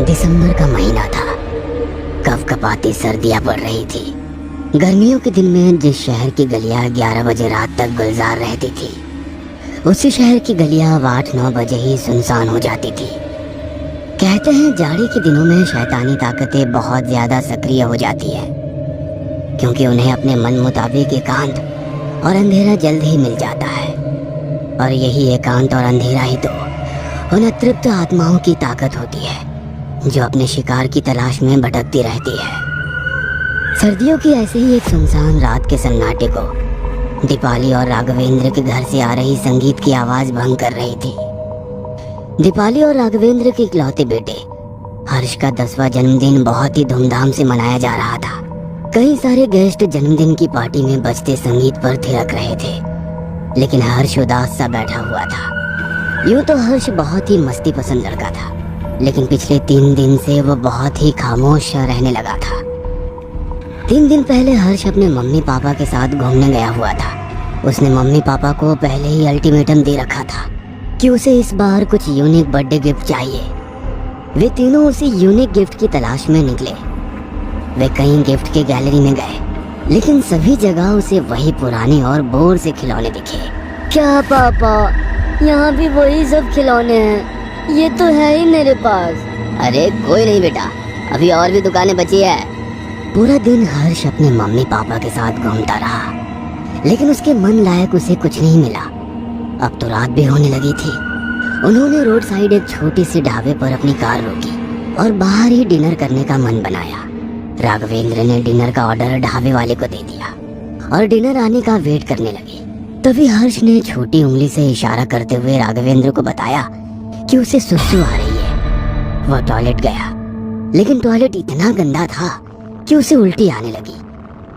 दिसंबर का महीना था। कपकपाती सर्दियां पड़ रही थी। गर्मियों के दिन में जिस शहर की गलियां 11 बजे रात तक गुलजार रहती थी, उसी शहर की गलियां अब 8-9 बजे ही सुनसान हो जाती थी। कहते हैं जाड़ी के दिनों में शैतानी ताकतें बहुत ज्यादा सक्रिय हो जाती है, क्योंकि उन्हें अपने मन मुताबिक एकांत और अंधेरा जल्द ही मिल जाता है। और यही एकांत और अंधेरा ही तो उन अतृप्त आत्माओं की ताकत होती है, जो अपने शिकार की तलाश में भटकती रहती है। सर्दियों की ऐसे ही एक सुनसान रात के सन्नाटे को दीपाली और राघवेंद्र के घर से आ रही संगीत की आवाज भंग कर रही थी। दीपाली और राघवेंद्र के इकलौते बेटे हर्ष का 10वां जन्मदिन बहुत ही धूमधाम से मनाया जा रहा था। कई सारे गेस्ट जन्मदिन की पार्टी में बजते संगीत पर थिरक रहे थे, लेकिन हर्ष उदास सा बैठा हुआ था। यूं तो हर्ष बहुत ही मस्ती पसंद लड़का था, लेकिन पिछले 3 दिन से वो बहुत ही खामोश रहने लगा था। 3 दिन पहले हर्ष अपने मम्मी पापा के साथ घूमने गया हुआ था। उसने मम्मी पापा को पहले ही अल्टीमेटम दे रखा था कि उसे इस बार कुछ यूनिक बर्थडे गिफ्ट चाहिए। वे तीनों उसी यूनिक गिफ्ट की तलाश में निकले। वे कई गिफ्ट के गैलरी में गए, लेकिन सभी जगह उसे वही पुराने और बोर से खिलौने दिखे। क्या पापा, यहाँ भी वही सब खिलौने हैं? ये तो है ही मेरे पास। अरे कोई नहीं बेटा, अभी और भी दुकानें बची है। पूरा दिन हर्ष अपने मम्मी पापा के साथ घूमता रहा, लेकिन उसके मन लायक उसे कुछ नहीं मिला। अब तो रात भी होने लगी थी। उन्होंने रोड साइड एक छोटी सी ढाबे पर अपनी कार रोकी और बाहर ही डिनर करने का मन बनाया। राघवेंद्र ने डिनर का ऑर्डर ढाबे वाले को दे दिया और डिनर आने का वेट करने लगे। तभी हर्ष ने छोटी उंगली से इशारा करते हुए राघवेंद्र को बताया कि उसे सुसु आ रही है। वह टॉयलेट गया, लेकिन टॉयलेट इतना गंदा था कि उसे उल्टी आने लगी।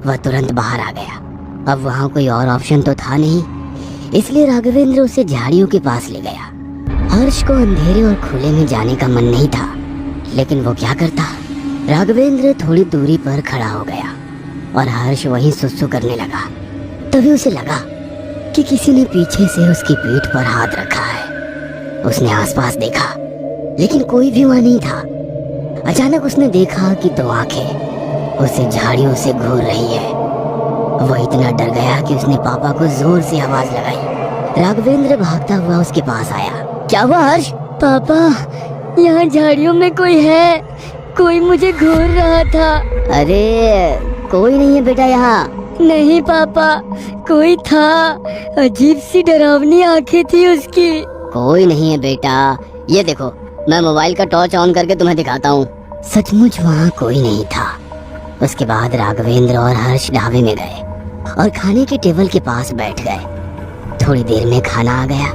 वह तुरंत बाहर आ गया। अब वहाँ कोई और ऑप्शन तो था नहीं, इसलिए राघवेंद्र उसे झाड़ियों के पास ले गया। हर्ष को अंधेरे और खुले में जाने का मन नहीं था, लेकिन वो क्या करता। राघवेंद्र थोड़ी दूरी पर खड़ा हो गया और हर्ष वहीं सुसु करने लगा। तभी उसे लगा कि किसी ने पीछे से उसकी पीठ पर हाथ रखा है। उसने आसपास देखा, लेकिन कोई भी वहाँ नहीं था। अचानक उसने देखा कि 2 आंखें उसे झाड़ियों से घूर रही है। वो इतना डर गया कि उसने पापा को जोर से आवाज लगाई। राघवेंद्र भागता हुआ उसके पास आया। क्या हुआ हर्ष? पापा, यहाँ झाड़ियों में कोई है, कोई मुझे घूर रहा था। अरे कोई नहीं है बेटा यहाँ। नहीं पापा, कोई था। अजीब सी डरावनी आंखें थी उसकी। कोई नहीं है बेटा, ये देखो, मैं मोबाइल का टॉर्च ऑन करके तुम्हें दिखाता हूँ। सचमुच वहाँ कोई नहीं था। उसके बाद राघवेंद्र और हर्ष ढाबे में गए और खाने के टेबल के पास बैठ गए। थोड़ी देर में खाना आ गया।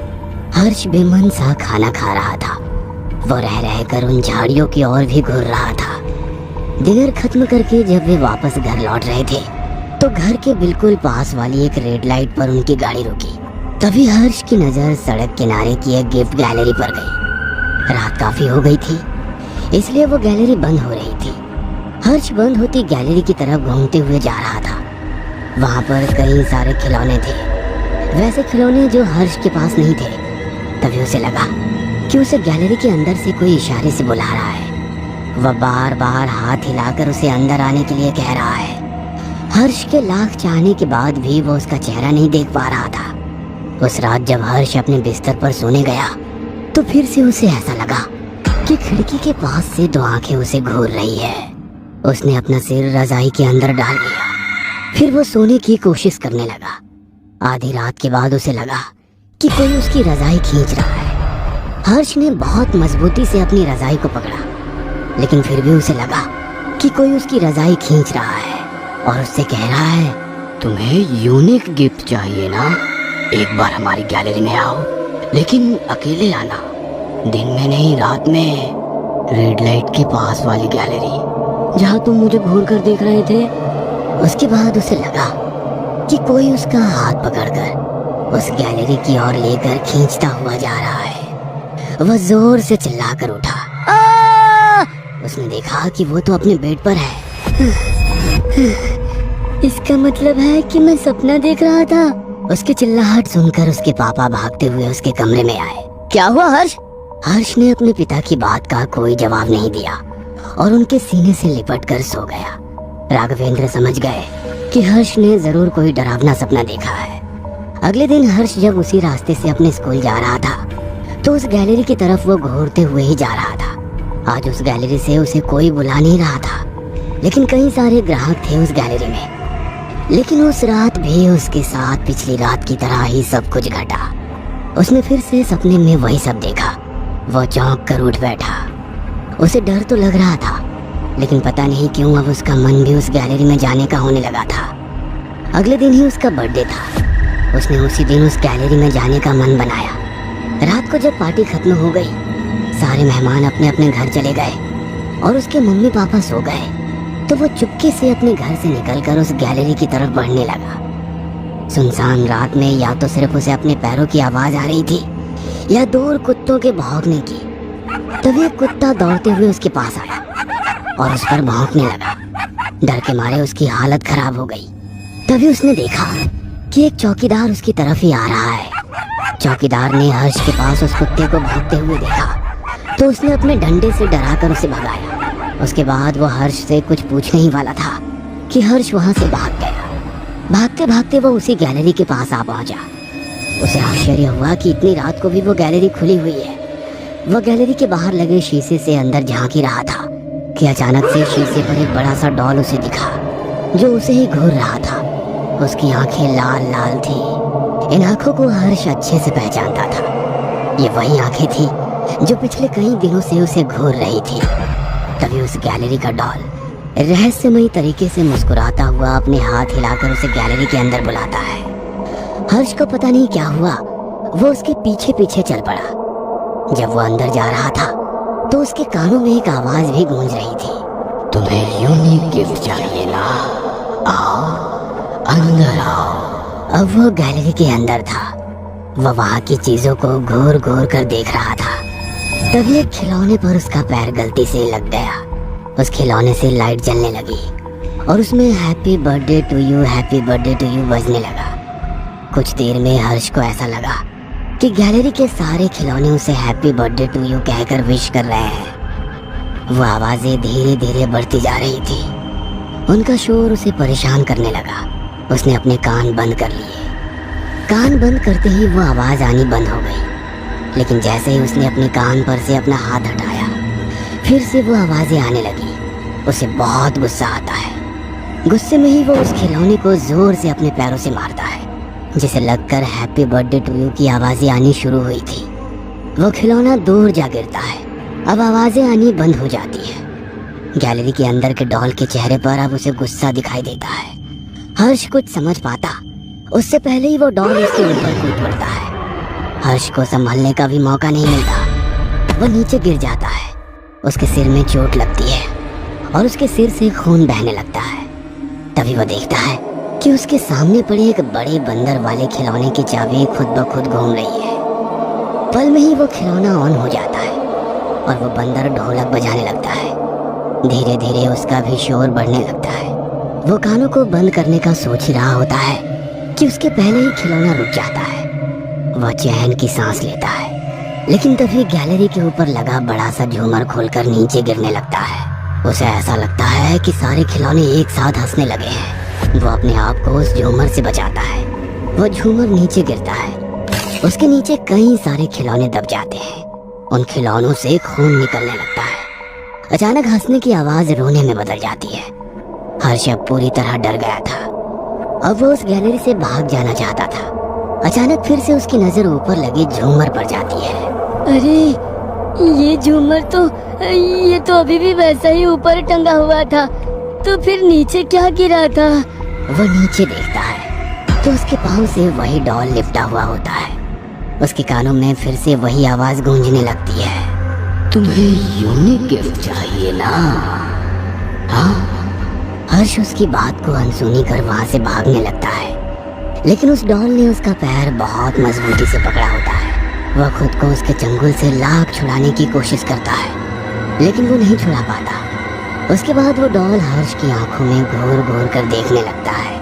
हर्ष बेमन सा खाना खा रहा था। वो रह रहकर उन झाड़ियों की ओर भी घूर रहा था। डिनर खत्म करके जब वे वापस घर लौट रहे थे, तो घर के बिल्कुल पास वाली एक रेड लाइट पर उनकी गाड़ी रुकी। तभी हर्ष की नजर सड़क किनारे की एक गिफ्ट गैलरी पर गई। रात काफी हो गई थी, इसलिए वो गैलरी बंद हो रही थी। हर्ष बंद होती गैलरी की तरफ घूमते हुए जा रहा था। वहाँ पर कई सारे खिलौने थे, वैसे खिलौने जो हर्ष के पास नहीं थे। तभी उसे लगा कि उसे गैलरी के अंदर से कोई इशारे से बुला रहा है। वह बार बार हाथ हिलाकर उसे अंदर आने के लिए कह रहा है। हर्ष के लाख चाहने के बाद भी वो उसका चेहरा नहीं देख पा रहा था। उस रात जब हर्ष अपने बिस्तर पर सोने गया, तो फिर से उसे ऐसा लगा कि खिड़की के पास से 2 आंखें उसे घूर रही है। उसने अपना सिर रजाई के अंदर डाल लिया। फिर वो सोने की कोशिश करने लगा। आधी रात के बाद उसे लगा कि कोई उसकी रजाई खींच रहा है। हर्ष ने बहुत मजबूती से अपनी रजाई को पकड़ा, लेकिन फिर भी उसे लगा कि कोई उसकी रजाई खींच रहा है और उससे कह रहा है, तुम्हें यूनिक गिफ्ट चाहिए ना? एक बार हमारी गैलरी में आओ, लेकिन अकेले आना, दिन में नहीं रात में। रेड लाइट के पास वाली गैलरी, जहाँ तुम मुझे घूर कर देख रहे थे। उसके बाद उसे लगा कि कोई उसका हाथ पकड़कर उस गैलरी की ओर लेकर खींचता हुआ जा रहा है। वह जोर से चिल्लाकर उठा। उसने देखा कि वो तो अपने बेड पर है। इसका मतलब है कि मैं सपना देख रहा था। उसकी चिल्लाहट सुनकर उसके पापा भागते हुए उसके कमरे में आए। क्या हुआ हर्ष? हर्ष ने अपने पिता की बात का कोई जवाब नहीं दिया और उनके सीने से लिपट कर सो गया। राघवेंद्र समझ गए कि हर्ष ने जरूर कोई डरावना सपना देखा है। अगले दिन हर्ष जब उसी रास्ते से अपने स्कूल जा रहा था तो उस गैलरी की तरफ वो घूरते हुए ही जा रहा था। आज उस गैलरी से उसे कोई बुला नहीं रहा था, लेकिन कई सारे ग्राहक थे उस गैलरी में। लेकिन उस रात भी उसके साथ पिछली रात की तरह ही सब कुछ घटा। उसने फिर से सपने में वही सब देखा। वो चौंक कर उठ बैठा। उसे डर तो लग रहा था, लेकिन पता नहीं क्यों अब उसका मन भी उस गैलरी में जाने का होने लगा था। अगले दिन ही उसका बर्थडे था। उसने उसी दिन उस गैलरी में जाने का मन बनाया। रात को जब पार्टी खत्म हो गई, सारे मेहमान अपने अपने घर चले गए और उसके मम्मी पापा सो गए, तो वो चुपके से अपने घर से निकलकर उस गैलरी की तरफ बढ़ने लगा। सुनसान रात में या तो सिर्फ उसे अपने पैरों की आवाज आ रही थी या दूर कुत्तों के भौंकने की। तभी एक कुत्ता दौड़ते हुए उसके पास आया और उस पर भौंकने लगा। डर के मारे उसकी हालत खराब हो गई। तभी उसने देखा कि एक चौकीदार उसकी तरफ ही आ रहा है। चौकीदार ने हर्ष के पास उस कुत्ते को भागते हुए देखा तो उसने अपने डंडे से डराकर उसे भगाया। उसके बाद वो हर्ष से कुछ पूछने ही वाला था कि हर्ष वहां से भाग गया। भागते भागते वो उसी गैलरी के पास आ पहुंचा। उसे आश्चर्य हुआ कि इतनी रात को भी वो गैलरी खुली हुई है। वो गैलरी के बाहर लगे शीशे से अंदर झांक ही रहा था कि अचानक से शीशे पर एक बड़ा सा डॉल उसे दिखा जो उसे ही घूर रहा था। उसकी आंखें लाल लाल थी। इन आंखों को हर्ष अच्छे से पहचानता था। ये वही आंखें थी जो पिछले कई दिनों से उसे घूर रही थी। तभी उस गैलरी का डॉल रहस्यमयी तरीके से मुस्कुराता हुआ अपने हाथ हिलाकर उसे गैलरी के अंदर बुलाता है। हर्ष को पता नहीं क्या हुआ, वो उसके पीछे पीछे चल पड़ा। जब वो अंदर जा रहा था तो उसके कानों में एक आवाज भी गूंज रही थी, तुम्हें यूनिक गिफ्ट चाहिए ना, आओ अंदर आओ। अब वो गैलरी के अंदर था। वह वहां की चीजों को घूर घूर कर देख रहा था। तभी एक खिलौने पर उसका पैर गलती से लग गया। उस खिलौने से लाइट जलने लगी और उसमें happy birthday to you, happy birthday to you बजने लगा। कुछ देर में हर्ष को ऐसा लगा कि गैलरी के सारे खिलौने उसे हैप्पी बर्थडे टू यू कहकर विश कर रहे हैं। वो आवाजें धीरे धीरे बढ़ती जा रही थी। उनका शोर उसे परेशान करने लगा। उसने अपने कान बंद कर लिए। कान बंद करते ही वो आवाज आनी बंद हो गई। लेकिन जैसे ही उसने अपने कान पर से अपना हाथ हटाया, फिर से वो आवाजें आने लगी। उसे बहुत गुस्सा आता है। गुस्से में ही वो उस खिलौने को जोर से अपने पैरों से मारता है, जिसे लगकर हैप्पी बर्थडे टू यू की आवाजें आनी शुरू हुई थी। वो खिलौना दूर जा गिरता है। अब आवाजें आनी बंद हो जाती है। गैलरी के अंदर के डॉल के चेहरे पर अब उसे गुस्सा दिखाई देता है। हर्ष कुछ समझ पाता उससे पहले ही वो डॉल उसके ऊपर कूद पड़ता है। हर्ष को संभालने का भी मौका नहीं मिलता। वो नीचे गिर जाता है। उसके सिर में चोट लगती है और उसके सिर से खून बहने लगता है। तभी वो देखता है कि उसके सामने पड़े एक बड़े बंदर वाले खिलौने की चाबी खुद ब खुद घूम रही है। पल में ही वो खिलौना ऑन हो जाता है और वो बंदर ढोलक बजाने लगता है। धीरे धीरे उसका भी शोर बढ़ने लगता है। वो कानों को बंद करने का सोच ही रहा होता है कि उसके पहले ही खिलौना रुक जाता है। वह चैन की सांस लेता है, लेकिन तभी गैलरी के ऊपर लगा बड़ा सा झूमर खोलकर नीचे गिरने लगता है। उसे ऐसा लगता है कि सारे खिलौने एक साथ हंसने लगे हैं। वो अपने आप को उस झूमर से बचाता है। वो झूमर नीचे गिरता है। उसके नीचे कई सारे खिलौने दब जाते हैं। उन खिलौनों से खून निकलने लगता है। अचानक हंसने की आवाज रोने में बदल जाती है। हर्ष अब पूरी तरह डर गया था। अब वो उस गैलरी से भाग जाना चाहता था। अचानक फिर से उसकी नजर ऊपर लगे झूमर पर जाती है। अरे ये झूमर तो अभी भी वैसा ही ऊपर टंगा हुआ था, तो फिर नीचे क्या गिरा था? वो नीचे देखता है तो उसके पाँव से वही डॉल लिपटा हुआ होता है। उसके कानों में फिर से वही आवाज गूंजने लगती है, तुम्हें यूनिक गिफ्ट चाहिए ना, हाँ? हर्ष उसकी बात को अनसुनी कर वहां से भागने लगता है, लेकिन उस डॉल ने उसका पैर बहुत मजबूती से पकड़ा होता है। वह खुद को उसके चंगुल से लाख छुड़ाने की कोशिश करता है, लेकिन वो नहीं छुड़ा पाता। उसके बाद वो डॉल हर्ष की आंखों में घूर घूर कर देखने लगता है।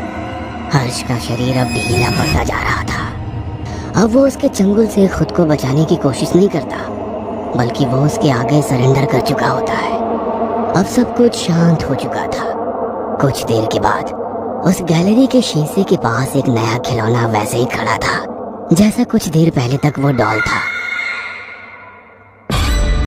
हर्ष का शरीर अब ढीला पड़ता जा रहा था। अब वो उसके चंगुल से खुद को बचाने की कोशिश नहीं करता। बल्कि वो उसके आगे सरेंडर कर चुका होता है। अब सब कुछ शांत हो चुका था। कुछ देर के बाद उस गैलरी के शीशे के पास एक नया खिलौना वैसे ही खड़ा था जैसा कुछ देर पहले तक वो डॉल था।